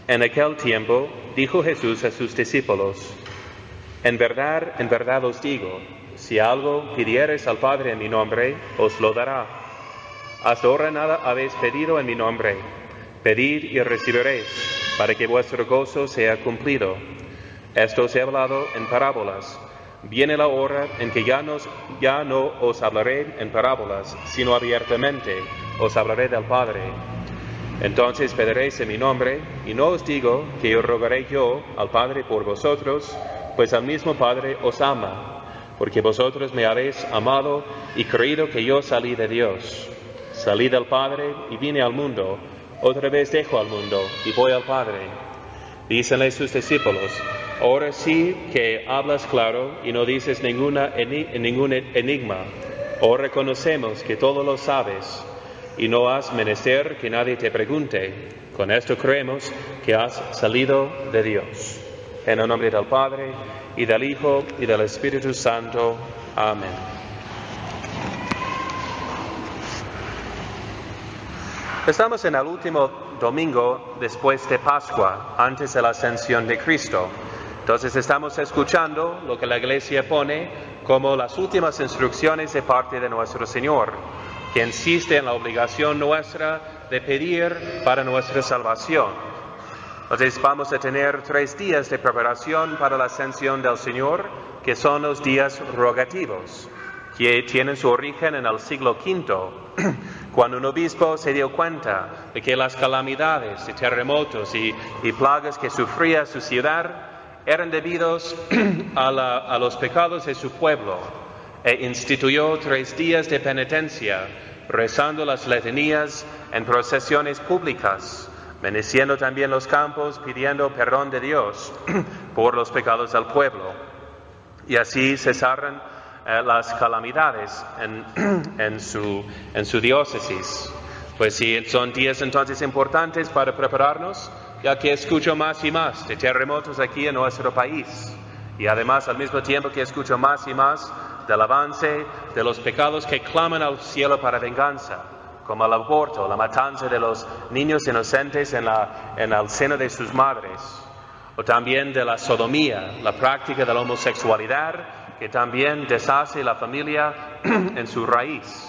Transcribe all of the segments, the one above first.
En aquel tiempo dijo Jesús a sus discípulos: en verdad os digo, si algo pidiereis al Padre en mi nombre, os lo dará. Hasta ahora nada habéis pedido en mi nombre. Pedid y recibiréis, para que vuestro gozo sea cumplido. Esto os he hablado en parábolas. Viene la hora en que ya no os hablaré en parábolas, sino abiertamente os hablaré del Padre. Entonces pediréis en mi nombre, y no os digo que os rogaré yo al Padre por vosotros, pues al mismo Padre os ama, porque vosotros me habéis amado y creído que yo salí de Dios. Salí del Padre y vine al mundo, otra vez dejo al mundo y voy al Padre. Dícenle sus discípulos: ahora sí que hablas claro y no dices ningún enigma. Ahora conocemos que todo lo sabes y no has menester que nadie te pregunte. Con esto creemos que has salido de Dios. En el nombre del Padre, y del Hijo, y del Espíritu Santo. Amén. Estamos en el último domingo después de Pascua, antes de la ascensión de Cristo. Entonces estamos escuchando lo que la Iglesia pone como las últimas instrucciones de parte de nuestro Señor, que insiste en la obligación nuestra de pedir para nuestra salvación. Entonces vamos a tener 3 días de preparación para la ascensión del Señor, que son los días rogativos, que tienen su origen en el siglo V, cuando un obispo se dio cuenta de que las calamidades de terremotos y plagas que sufría su ciudad eran debidos a los pecados de su pueblo, e instituyó 3 días de penitencia, rezando las letanías en procesiones públicas, bendiciendo también los campos, pidiendo perdón de Dios por los pecados del pueblo. Y así cesaron las calamidades en su diócesis. Pues sí, son días entonces importantes para prepararnos, ya que escucho más y más de terremotos aquí en nuestro país. Y además, al mismo tiempo que escucho más y más del avance de los pecados que claman al cielo para venganza, como el aborto, la matanza de los niños inocentes en el seno de sus madres, o también de la sodomía, la práctica de la homosexualidad, que también deshace la familia en su raíz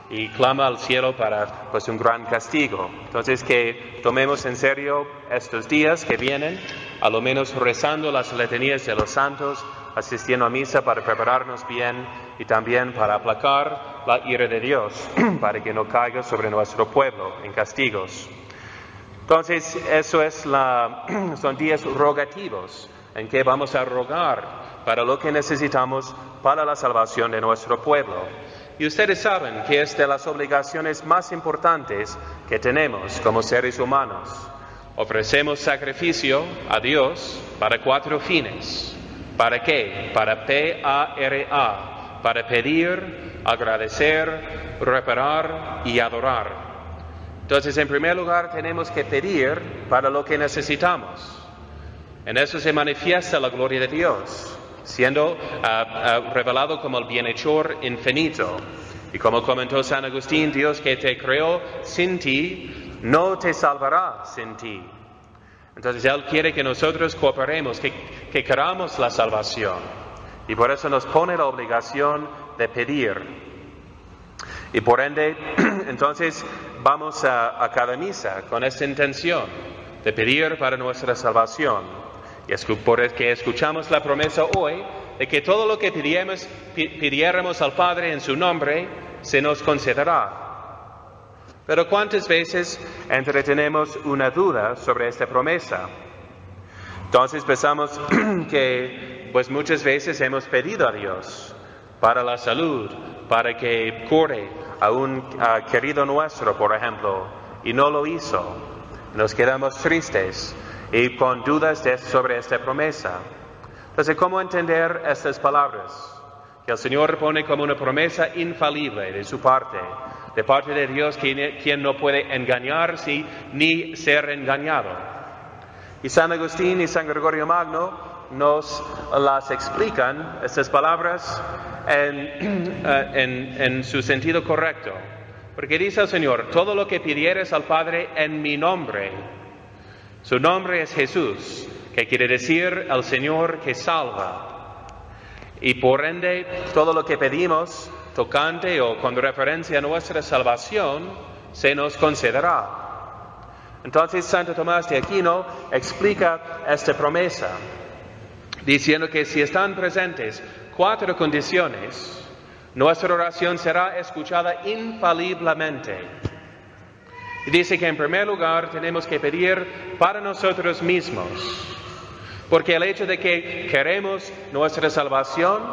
y clama al cielo para un gran castigo. Entonces, que tomemos en serio estos días que vienen, a lo menos rezando las letanías de los santos, asistiendo a misa para prepararnos bien y también para aplacar la ira de Dios, para que no caiga sobre nuestro pueblo en castigos. Entonces, eso son días rogativos en que vamos a rogar para lo que necesitamos para la salvación de nuestro pueblo. Y ustedes saben que es de las obligaciones más importantes que tenemos como seres humanos. Ofrecemos sacrificio a Dios para 4 fines. ¿Para qué? Para PARA, para pedir, agradecer, reparar y adorar. Entonces, en primer lugar, tenemos que pedir para lo que necesitamos. En eso se manifiesta la gloria de Dios, siendo revelado como el bienhechor infinito. Y como comentó San Agustín, Dios que te creó sin ti, no te salvará sin ti. Entonces Él quiere que nosotros cooperemos, que queramos la salvación. Y por eso nos pone la obligación de pedir. Y por ende, entonces vamos a cada misa con esta intención de pedir para nuestra salvación. Y es por eso que escuchamos la promesa hoy de que todo lo que pidiéramos al Padre en su nombre, se nos concederá. Pero ¿cuántas veces entretenemos una duda sobre esta promesa? Entonces pensamos que muchas veces hemos pedido a Dios para la salud, para que cure a un querido nuestro, por ejemplo, y no lo hizo. Nos quedamos tristes y con dudas sobre esta promesa. Entonces, ¿cómo entender estas palabras? Que el Señor pone como una promesa infalible de su parte, de parte de Dios, quien no puede engañarse ni ser engañado. Y San Agustín y San Gregorio Magno nos las explican, estas palabras, en su sentido correcto. Porque dice el Señor: todo lo que pidieres al Padre en mi nombre. Su nombre es Jesús, que quiere decir el Señor que salva. Y por ende, todo lo que pedimos tocante o con referencia a nuestra salvación, se nos concederá. Entonces, Santo Tomás de Aquino explica esta promesa, diciendo que si están presentes 4 condiciones, nuestra oración será escuchada infaliblemente. Y dice que en primer lugar tenemos que pedir para nosotros mismos, porque el hecho de que queremos nuestra salvación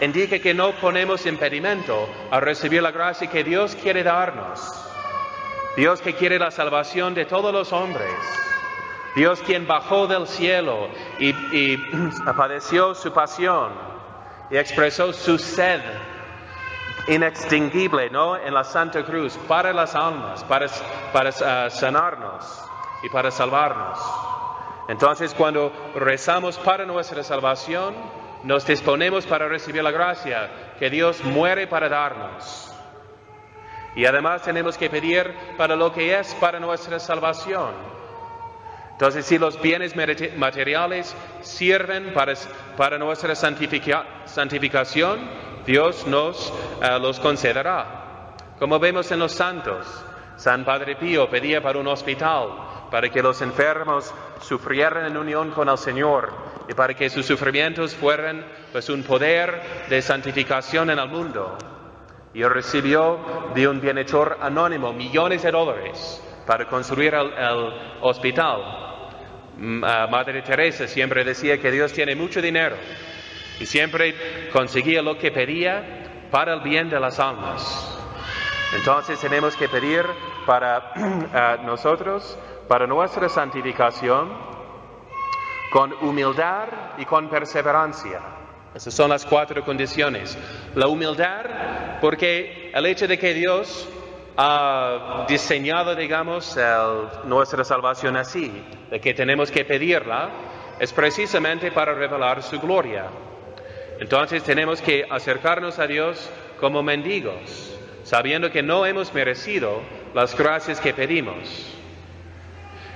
indica que no ponemos impedimento a recibir la gracia que Dios quiere darnos. Dios que quiere la salvación de todos los hombres. Dios quien bajó del cielo y padeció su pasión y expresó su sed inextinguible, ¿no?, en la Santa Cruz para las almas, para sanarnos y para salvarnos. Entonces, cuando rezamos para nuestra salvación, nos disponemos para recibir la gracia que Dios muere para darnos. Y además tenemos que pedir para lo que es para nuestra salvación. Entonces, si los bienes materiales sirven para nuestra santificación, Dios nos los concederá. Como vemos en los santos, San Padre Pío pedía para un hospital, para que los enfermos sufrieran en unión con el Señor y para que sus sufrimientos fueran pues un poder de santificación en el mundo. Y recibió de un bienhechor anónimo millones de dólares para construir el hospital. Madre Teresa siempre decía que Dios tiene mucho dinero y siempre conseguía lo que pedía para el bien de las almas. Entonces tenemos que pedir para nosotros, para nuestra santificación, con humildad y con perseverancia. Esas son las 4 condiciones. La humildad, porque el hecho de que Dios ha diseñado, digamos, nuestra salvación así, de que tenemos que pedirla, es precisamente para revelar su gloria. Entonces tenemos que acercarnos a Dios como mendigos, sabiendo que no hemos merecido las gracias que pedimos.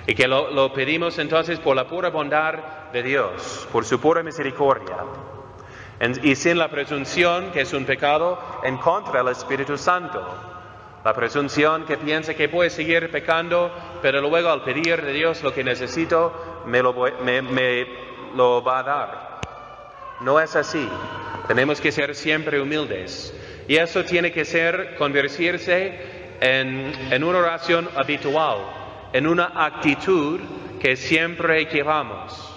Y que lo pedimos entonces por la pura bondad de Dios, por su pura misericordia. Y sin la presunción, que es un pecado en contra del Espíritu Santo. La presunción que piensa que puede seguir pecando, pero luego al pedir de Dios lo que necesito, me lo va a dar. No es así. Tenemos que ser siempre humildes. Y eso tiene que convertirse en una oración habitual, en una actitud que siempre llevamos,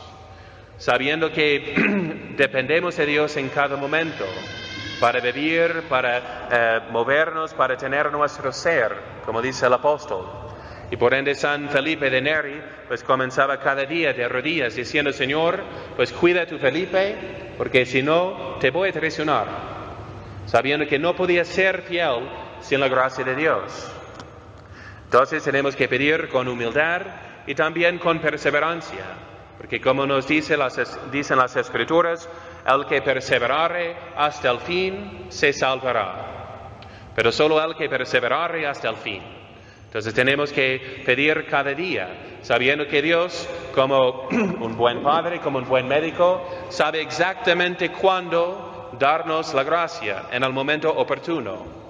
sabiendo que dependemos de Dios en cada momento, para vivir, para movernos, para tener nuestro ser, como dice el apóstol. Y por ende San Felipe de Neri pues comenzaba cada día de rodillas diciendo: Señor, pues cuida a tu Felipe, porque si no te voy a traicionar, sabiendo que no podía ser fiel sin la gracia de Dios. Entonces tenemos que pedir con humildad y también con perseverancia, porque como nos dicen las Escrituras, el que perseverare hasta el fin se salvará, pero solo el que perseverare hasta el fin. Entonces tenemos que pedir cada día, sabiendo que Dios, como un buen padre, como un buen médico, sabe exactamente cuándo darnos la gracia en el momento oportuno.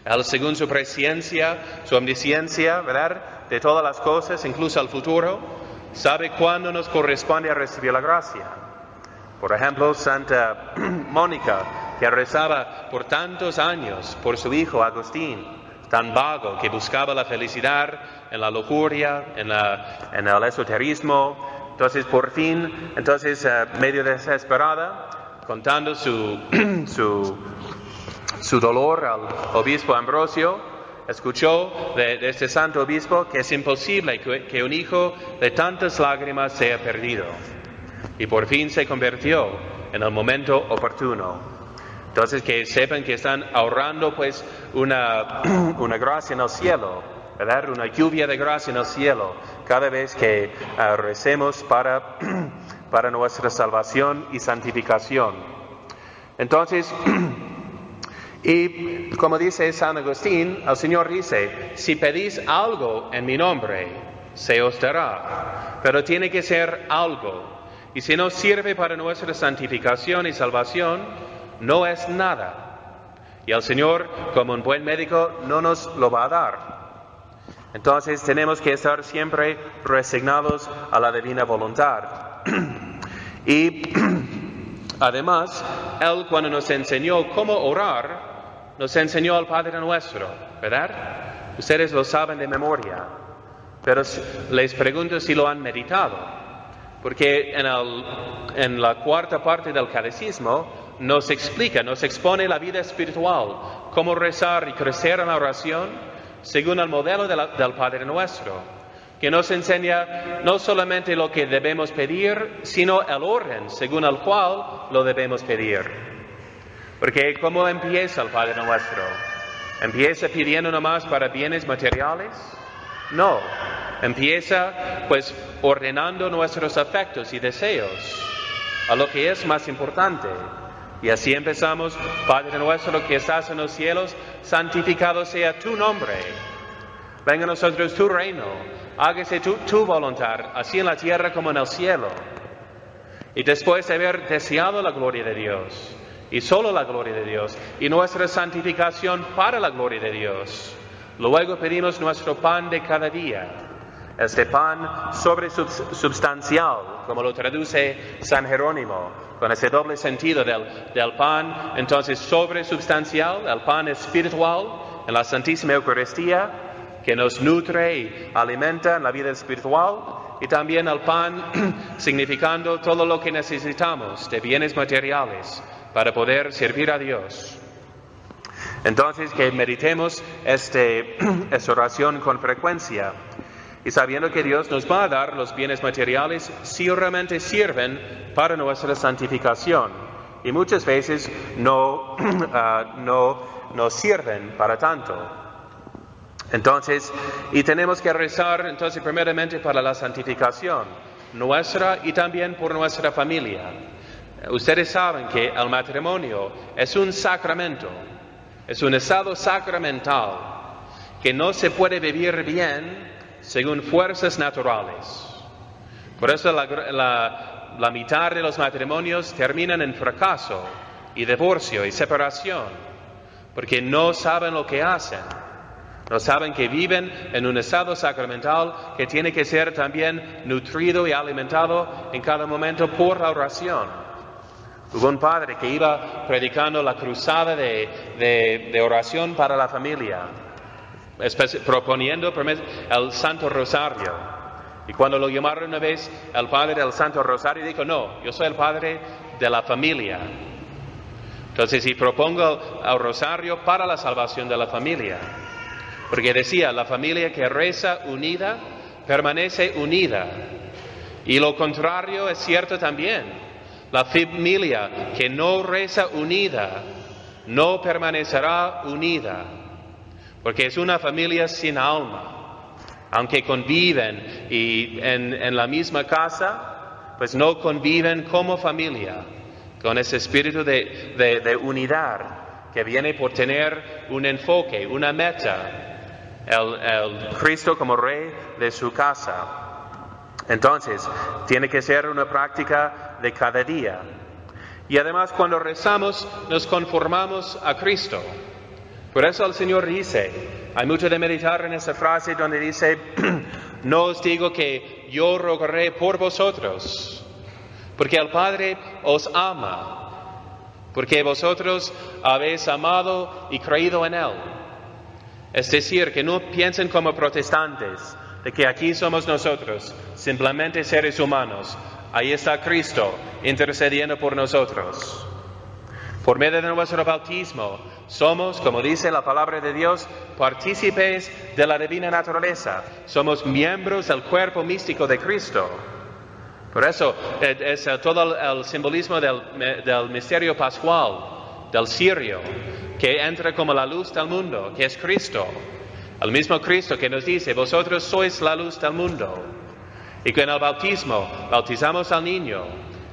Él, según su presciencia, su omnisciencia, ¿verdad?, de todas las cosas, incluso el futuro, sabe cuándo nos corresponde a recibir la gracia. Por ejemplo, Santa Mónica, que rezaba por tantos años por su hijo Agustín, tan vago, que buscaba la felicidad en la lujuria, en el esoterismo. Entonces, por fin, medio desesperada, contando su dolor al obispo Ambrosio, escuchó de este santo obispo que es imposible que un hijo de tantas lágrimas sea perdido. Y por fin se convirtió en el momento oportuno. Entonces, que sepan que están ahorrando pues una gracia en el cielo, ¿verdad? Una lluvia de gracia en el cielo cada vez que recemos para nuestra salvación y santificación. Entonces, y como dice San Agustín, el Señor dice: si pedís algo en mi nombre, se os dará. Pero tiene que ser algo. Y si no sirve para nuestra santificación y salvación, no es nada. Y el Señor, como un buen médico, no nos lo va a dar. Entonces tenemos que estar siempre resignados a la divina voluntad. Y además, Él cuando nos enseñó cómo orar, nos enseñó al Padre Nuestro, ¿verdad? Ustedes lo saben de memoria, pero les pregunto si lo han meditado. Porque en la cuarta parte del catecismo nos explica, nos expone la vida espiritual, cómo rezar y crecer en la oración según el modelo del Padre Nuestro, que nos enseña no solamente lo que debemos pedir, sino el orden según el cual lo debemos pedir. Porque ¿cómo empieza el Padre Nuestro? ¿Empieza pidiendo nomás para bienes materiales? No. Empieza pues ordenando nuestros afectos y deseos a lo que es más importante. Y así empezamos: Padre nuestro que estás en los cielos, santificado sea tu nombre. Venga a nosotros tu reino, hágase tu voluntad, así en la tierra como en el cielo. Y después de haber deseado la gloria de Dios, y solo la gloria de Dios, y nuestra santificación para la gloria de Dios, luego pedimos nuestro pan de cada día. Este pan sobresubstancial, como lo traduce San Jerónimo, con ese doble sentido del pan, entonces sobresubstancial, el pan espiritual en la Santísima Eucaristía, que nos nutre y alimenta en la vida espiritual, y también el pan significando todo lo que necesitamos de bienes materiales para poder servir a Dios. Entonces, que meditemos esta oración con frecuencia, y sabiendo que Dios nos va a dar los bienes materiales si realmente sirven para nuestra santificación. Y muchas veces no sirven para tanto. Entonces, y tenemos que rezar entonces primeramente para la santificación nuestra y también por nuestra familia. Ustedes saben que el matrimonio es un sacramento, es un estado sacramental que no se puede vivir bien según fuerzas naturales. Por eso la mitad de los matrimonios terminan en fracaso y divorcio y separación, porque no saben lo que hacen. No saben que viven en un estado sacramental que tiene que ser también nutrido y alimentado en cada momento por la oración. Hubo un padre que iba predicando la cruzada de oración para la familia, proponiendo el Santo Rosario. Y cuando lo llamaron una vez el padre del Santo Rosario, dijo: no, yo soy el padre de la familia. Entonces, si propongo el Rosario para la salvación de la familia, porque decía, la familia que reza unida, permanece unida. Y lo contrario es cierto también. La familia que no reza unida, no permanecerá unida. Porque es una familia sin alma. Aunque conviven y en la misma casa, pues no conviven como familia, con ese espíritu de unidad que viene por tener un enfoque, una meta. El Cristo como Rey de su casa. Entonces, tiene que ser una práctica de cada día. Y además, cuando rezamos, nos conformamos a Cristo. Por eso el Señor dice, hay mucho de meditar en esa frase donde dice: no os digo que yo rogaré por vosotros, porque el Padre os ama, porque vosotros habéis amado y creído en Él. Es decir, que no piensen como protestantes, de que aquí somos nosotros, simplemente seres humanos. Ahí está Cristo intercediendo por nosotros. Por medio de nuestro bautismo, somos, como dice la palabra de Dios, partícipes de la divina naturaleza. Somos miembros del cuerpo místico de Cristo. Por eso es todo el simbolismo del misterio pascual, del cirio, que entra como la luz del mundo, que es Cristo. El mismo Cristo que nos dice: vosotros sois la luz del mundo. Y que en el bautismo bautizamos al niño,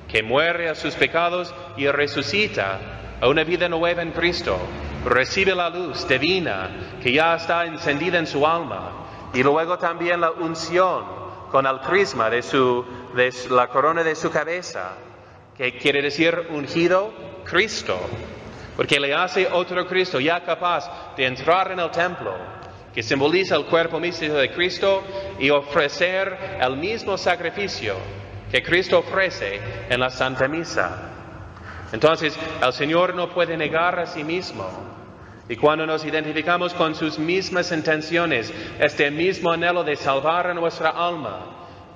que muere a sus pecados y resucita a una vida nueva en Cristo. Recibe la luz divina que ya está encendida en su alma Y luego también la unción con el crisma de la corona de su cabeza, que quiere decir ungido Cristo, porque le hace otro Cristo ya capaz de entrar en el templo, que simboliza el cuerpo místico de Cristo, y ofrecer el mismo sacrificio que Cristo ofrece en la Santa Misa. Entonces, el Señor no puede negar a sí mismo. Y cuando nos identificamos con sus mismas intenciones, este mismo anhelo de salvar a nuestra alma,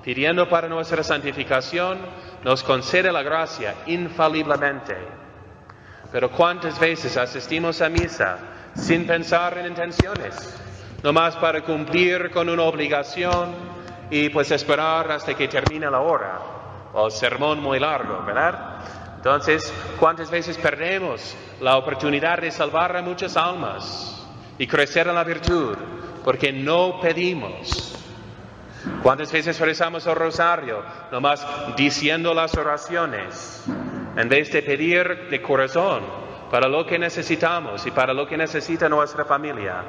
pidiendo para nuestra santificación, nos concede la gracia infaliblemente. Pero ¿cuántas veces asistimos a misa sin pensar en intenciones? Nomás para cumplir con una obligación y pues esperar hasta que termine la hora, o el sermón muy largo, ¿verdad? Entonces, ¿cuántas veces perdemos la oportunidad de salvar a muchas almas y crecer en la virtud porque no pedimos? ¿Cuántas veces rezamos el rosario nomás diciendo las oraciones en vez de pedir de corazón para lo que necesitamos y para lo que necesita nuestra familia?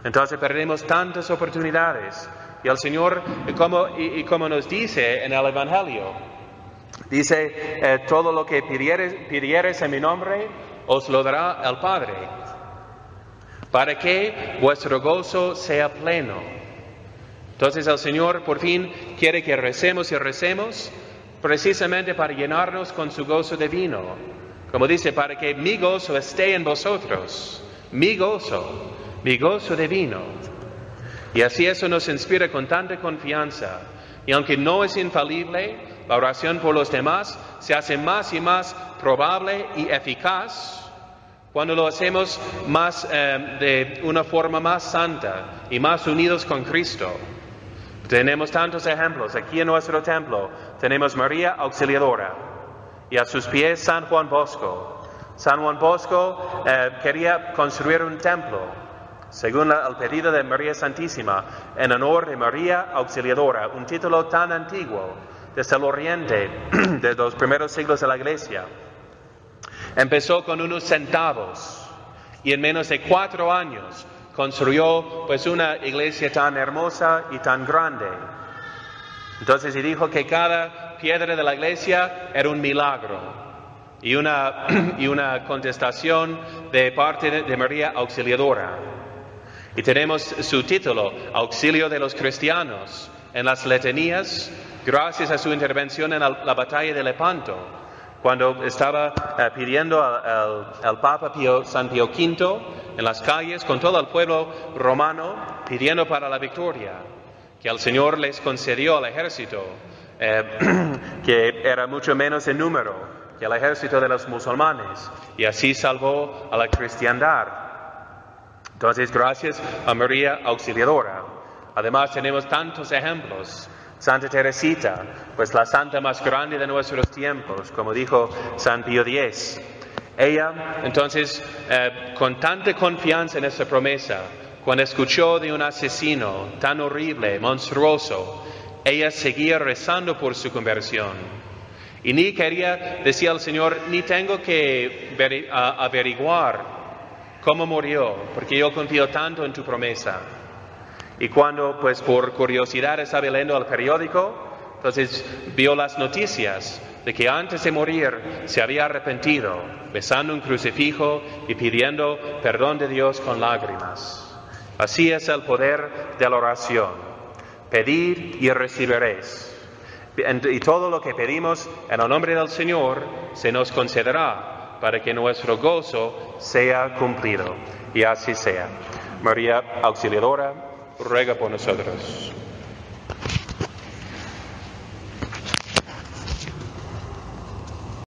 Entonces perdemos tantas oportunidades. Y el Señor, como nos dice en el Evangelio, dice, todo lo que pidiereis en mi nombre, os lo dará el Padre, para que vuestro gozo sea pleno. Entonces el Señor por fin quiere que recemos y recemos, precisamente para llenarnos con su gozo divino. Como dice, para que mi gozo esté en vosotros, mi gozo divino. Y así eso nos inspira con tanta confianza. Y aunque no es infalible, la oración por los demás se hace más y más probable y eficaz cuando lo hacemos más de una forma más santa y más unidos con Cristo. Tenemos tantos ejemplos. Aquí en nuestro templo tenemos María Auxiliadora y a sus pies San Juan Bosco. San Juan Bosco quería construir un templo, según el pedido de María Santísima, en honor de María Auxiliadora, un título tan antiguo desde el Oriente, de los primeros siglos de la Iglesia. Empezó con unos centavos y en menos de 4 años construyó pues una iglesia tan hermosa y tan grande. Entonces y dijo que cada piedra de la iglesia era un milagro y una contestación de parte de María Auxiliadora. Y tenemos su título, Auxilio de los Cristianos, en las letanías, gracias a su intervención en la batalla de Lepanto, cuando estaba pidiendo al Papa San Pío V en las calles con todo el pueblo romano, pidiendo para la victoria, que el Señor les concedió al ejército, que era mucho menos en número que el ejército de los musulmanes, y así salvó a la cristiandad. Entonces, gracias a María Auxiliadora. Además, tenemos tantos ejemplos. Santa Teresita, pues la santa más grande de nuestros tiempos, como dijo San Pío X. Ella, entonces, con tanta confianza en esta promesa, cuando escuchó de un asesino tan horrible, monstruoso, ella seguía rezando por su conversión. Y ni quería, decía el Señor, ni tengo que averiguar cómo murió, porque yo confío tanto en tu promesa. Y cuando, pues por curiosidad estaba leyendo el periódico, entonces vio las noticias de que antes de morir se había arrepentido, besando un crucifijo y pidiendo perdón de Dios con lágrimas. Así es el poder de la oración. Pedid y recibiréis. Y todo lo que pedimos en el nombre del Señor se nos concederá para que nuestro gozo sea cumplido. Y así sea. María Auxiliadora, ruega por nosotros.